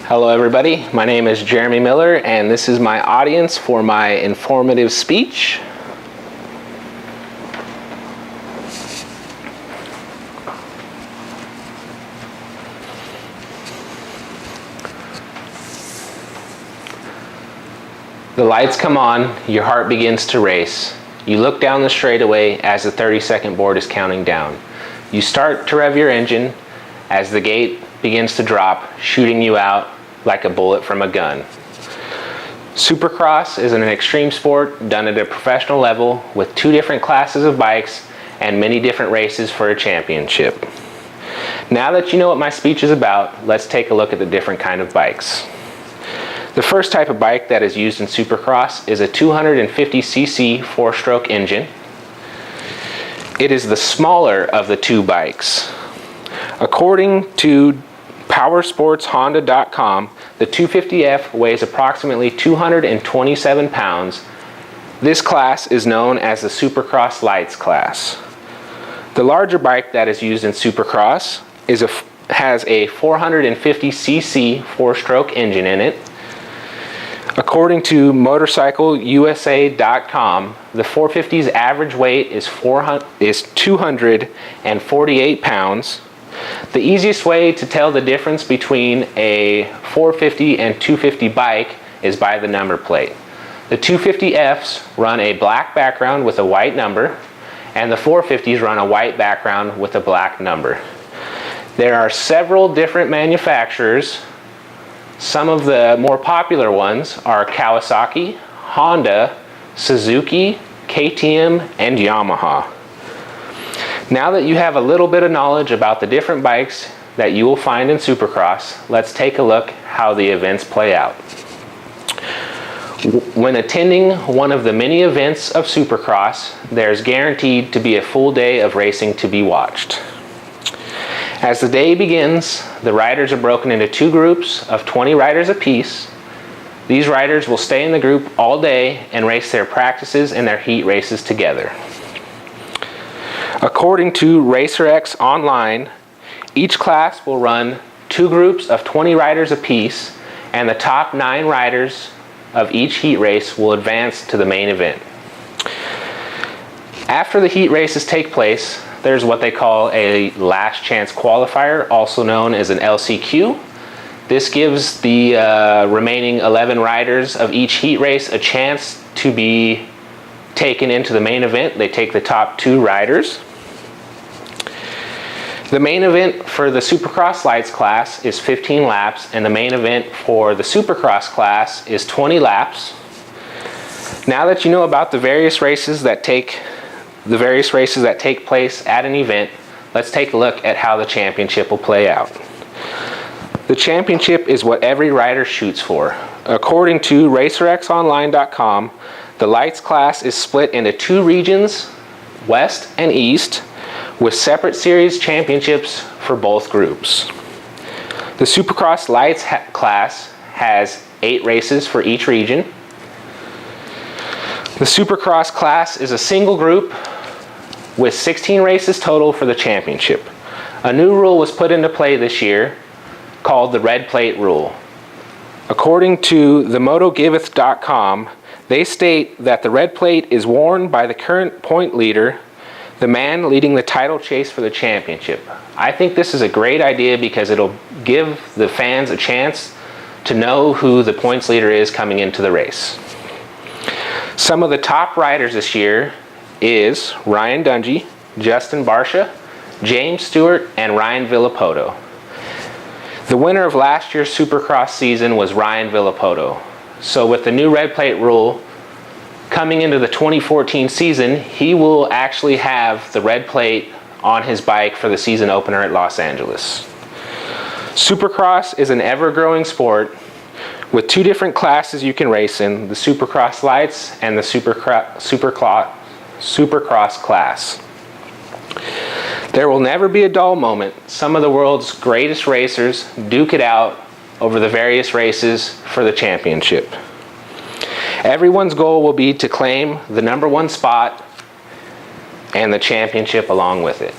Hello everybody, my name is Jeremy Miller and this is my audience for my informative speech. The lights come on, your heart begins to race. You look down the straightaway as the 30-second board is counting down. You start to rev your engine as the gate begins to drop, shooting you out like a bullet from a gun. Supercross is an extreme sport done at a professional level with 2 different classes of bikes and many different races for a championship. Now that you know what my speech is about, let's take a look at the different kind of bikes. The first type of bike that is used in Supercross is a 250cc 4-stroke engine. It is the smaller of the 2 bikes. According to PowersportsHonda.com, the 250F weighs approximately 227 pounds. This class is known as the Supercross Lights class. The larger bike that is used in Supercross has a 450cc 4-stroke engine in it. According to MotorcycleUSA.com, the 450's average weight is 248 pounds. The easiest way to tell the difference between a 450 and 250 bike is by the number plate. The 250Fs run a black background with a white number, and the 450s run a white background with a black number. There are several different manufacturers. Some of the more popular ones are Kawasaki, Honda, Suzuki, KTM, and Yamaha. Now that you have a little bit of knowledge about the different bikes that you will find in Supercross, let's take a look how the events play out. When attending one of the many events of Supercross, there's guaranteed to be a full day of racing to be watched. As the day begins, the riders are broken into 2 groups of 20 riders apiece. These riders will stay in the group all day and race their practices and their heat races together. According to RacerX Online, each class will run 2 groups of 20 riders apiece, and the top 9 riders of each heat race will advance to the main event. After the heat races take place, there's what they call a last chance qualifier, also known as an LCQ. This gives the remaining 11 riders of each heat race a chance to be taken into the main event. They take the top 2 riders. The main event for the Supercross Lights class is 15 laps, and the main event for the Supercross class is 20 laps. Now that you know about the various races that take place at an event, let's take a look at how the championship will play out. The championship is what every rider shoots for. According to RacerXOnline.com, the Lights class is split into 2 regions, West and East, with separate series championships for both groups. The Supercross Lights class has 8 races for each region. The Supercross class is a single group with 16 races total for the championship. A new rule was put into play this year called the red plate rule. According to themotogiveth.com, they state that the red plate is worn by the current point leader, the man leading the title chase for the championship. I think this is a great idea because it'll give the fans a chance to know who the points leader is coming into the race. Some of the top riders this year is Ryan Dungey, Justin Barcia, James Stewart, and Ryan Villopoto. The winner of last year's Supercross season was Ryan Villopoto. So with the new red plate rule coming into the 2014 season, he will actually have the red plate on his bike for the season opener at Los Angeles. Supercross is an ever-growing sport with 2 different classes you can race in, the Supercross Lights and the Supercross class. There will never be a dull moment. Some of the world's greatest racers duke it out over the various races for the championship. Everyone's goal will be to claim the #1 spot and the championship along with it.